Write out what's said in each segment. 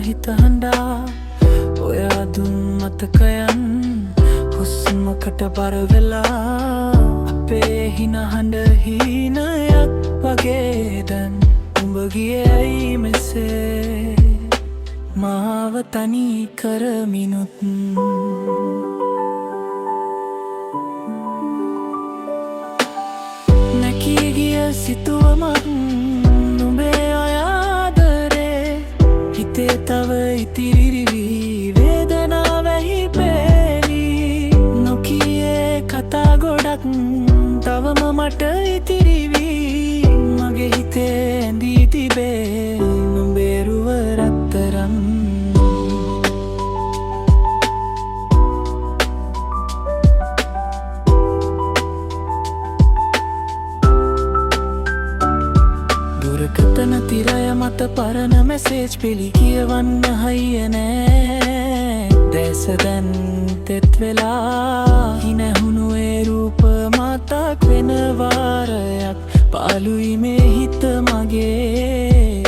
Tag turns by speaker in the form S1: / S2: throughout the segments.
S1: හිත හඬා ඔයා දුන් මතකයන් හුස්මකට බර වෙලා අපේ හින හඬ හීනයක් වගේ දැන් උඹ ගියේ ඇයි මෙසේ මාව තනි කරමිනුත් නැකී ගිය සිතුවමක් නුඹේ ආදරේ හිතේ තව ඉතිරිවි වේදනාවෙහි පෙළි නොකියේ කතා ගොඩක් තවම මට ඉතිරිවි මගේ හිතේ ඇඳී තිබේ නුඹේ රුව රත්තරන් දුරකථන තිරය මත පරණ මැසේජ් පිළි කියවන්න හයිය නෑ දැස දැන් තෙත් වෙලා හිනැහුණු ඒ රූප මතක් වෙන වාරයක් පාළුයි මේ හිත මගේ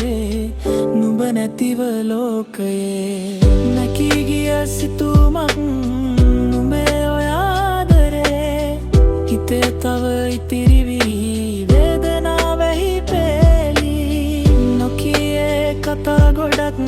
S1: නුඹ නැතිව ලෝකයේ නැකී ගිය සිතුමක් නුඹේ ඔය ආදරේ හිතේ තව ඉතිරිවි වේදනාවෙහි පෙළි නොකියේ කතා ගොඩක්